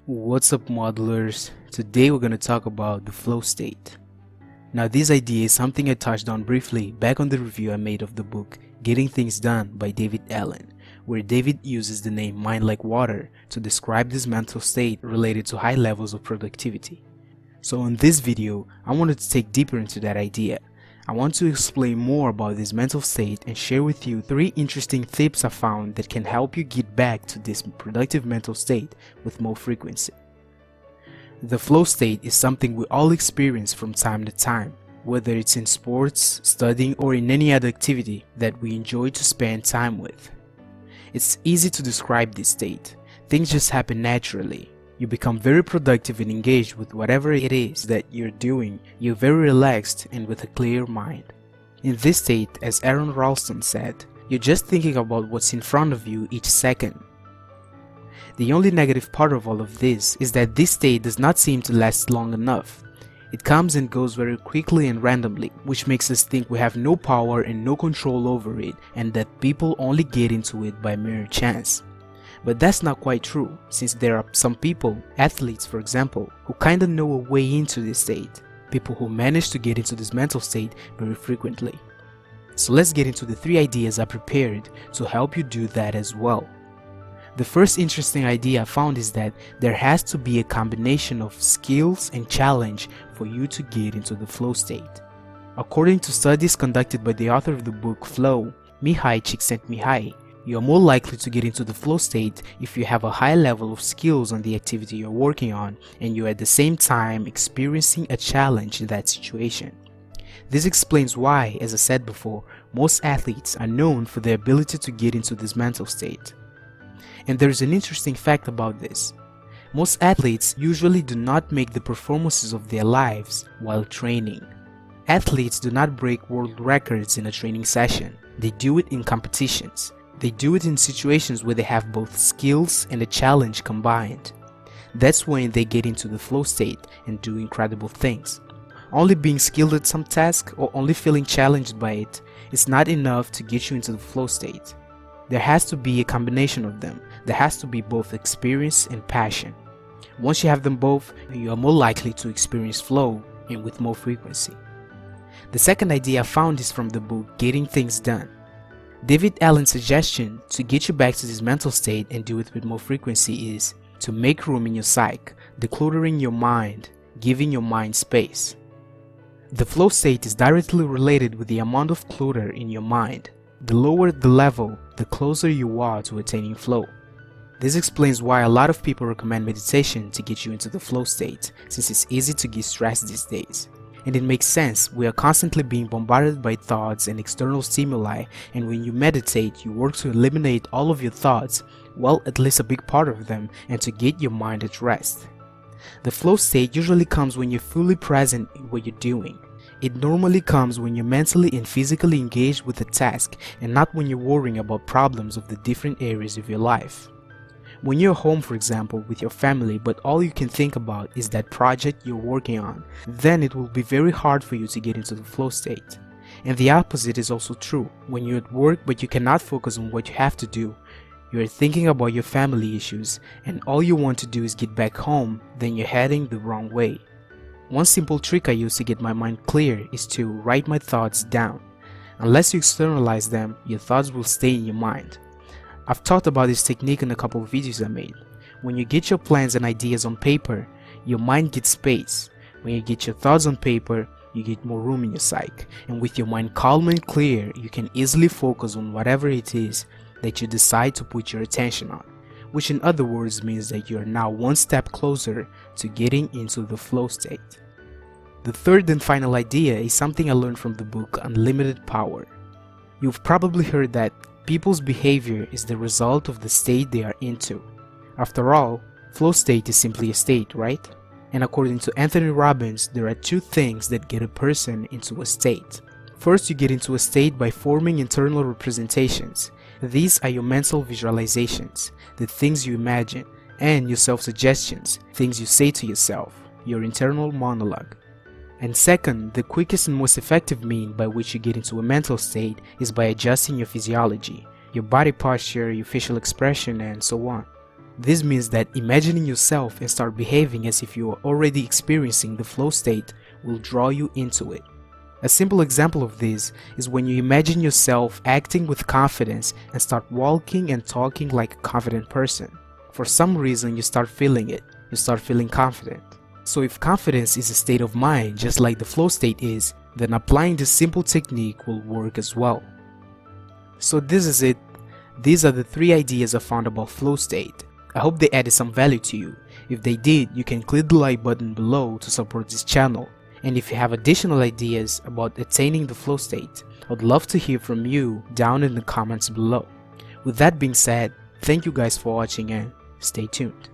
What's up, modelers? Today we're going to talk about the flow state. Now, this idea is something I touched on briefly back on the review I made of the book Getting Things Done by David Allen, where David uses the name mind like water to describe this mental state related to high levels of productivity. So in this video, I wanted to take deeper into that idea. I want to explain more about this mental state and share with you 3 interesting tips I found that can help you get back to this productive mental state with more frequency. The flow state is something we all experience from time to time, whether it's in sports, studying, or in any other activity that we enjoy to spend time with. It's easy to describe this state. Things just happen naturally. You become very productive and engaged with whatever it is that you're doing. You're very relaxed and with a clear mind. In this state, as Aaron Ralston said, you're just thinking about what's in front of you each second. The only negative part of all of this is that this state does not seem to last long enough. It comes and goes very quickly and randomly, which makes us think we have no power and no control over it, and that people only get into it by mere chance. But that's not quite true, since there are some people, athletes for example, who kinda know a way into this state, people who manage to get into this mental state very frequently. So let's get into the 3 ideas I prepared to help you do that as well. The first interesting idea I found is that there has to be a combination of skills and challenge for you to get into the flow state. According to studies conducted by the author of the book Flow, Mihaly Csikszentmihalyi, you are more likely to get into the flow state if you have a high level of skills on the activity you're working on and you're at the same time experiencing a challenge in that situation. This explains why, as I said before, most athletes are known for their ability to get into this mental state. And there's an interesting fact about this. Most athletes usually do not make the performances of their lives while training. Athletes do not break world records in a training session. They do it in competitions. They do it in situations where they have both skills and a challenge combined. That's when they get into the flow state and do incredible things. Only being skilled at some task or only feeling challenged by it is not enough to get you into the flow state. There has to be a combination of them. There has to be both experience and passion. Once you have them both, you are more likely to experience flow and with more frequency. The second idea I found is from the book Getting Things Done. David Allen's suggestion to get you back to this mental state and do it with more frequency is to make room in your psyche, decluttering your mind, giving your mind space. The flow state is directly related with the amount of clutter in your mind. The lower the level, the closer you are to attaining flow. This explains why a lot of people recommend meditation to get you into the flow state, since it's easy to get stressed these days. And it makes sense, we are constantly being bombarded by thoughts and external stimuli, and when you meditate, you work to eliminate all of your thoughts, well, at least a big part of them, and to get your mind at rest. The flow state usually comes when you're fully present in what you're doing. It normally comes when you're mentally and physically engaged with the task, and not when you're worrying about problems of the different areas of your life. When you're home, for example, with your family, but all you can think about is that project you're working on, then it will be very hard for you to get into the flow state. And the opposite is also true. When you're at work but you cannot focus on what you have to do, you're thinking about your family issues, and all you want to do is get back home, then you're heading the wrong way. One simple trick I use to get my mind clear is to write my thoughts down. Unless you externalize them, your thoughts will stay in your mind. I've talked about this technique in a couple of videos I made. When you get your plans and ideas on paper, your mind gets space. When you get your thoughts on paper, you get more room in your psyche. And with your mind calm and clear, you can easily focus on whatever it is that you decide to put your attention on. Which in other words means that you are now one step closer to getting into the flow state. The third and final idea is something I learned from the book Unlimited Power. You've probably heard that people's behavior is the result of the state they are into. After all, flow state is simply a state, right? And according to Anthony Robbins, there are 2 things that get a person into a state. First, you get into a state by forming internal representations. These are your mental visualizations, the things you imagine, and your self-suggestions, things you say to yourself, your internal monologue. And second, the quickest and most effective means by which you get into a mental state is by adjusting your physiology, your body posture, your facial expression, and so on. This means that imagining yourself and start behaving as if you are already experiencing the flow state will draw you into it. A simple example of this is when you imagine yourself acting with confidence and start walking and talking like a confident person. For some reason, you start feeling it. You start feeling confident. So if confidence is a state of mind just like the flow state is, then applying this simple technique will work as well. So this is it. These are the 3 ideas I found about flow state. I hope they added some value to you. If they did, you can click the like button below to support this channel. And if you have additional ideas about attaining the flow state, I'd love to hear from you down in the comments below. With that being said, thank you guys for watching and stay tuned.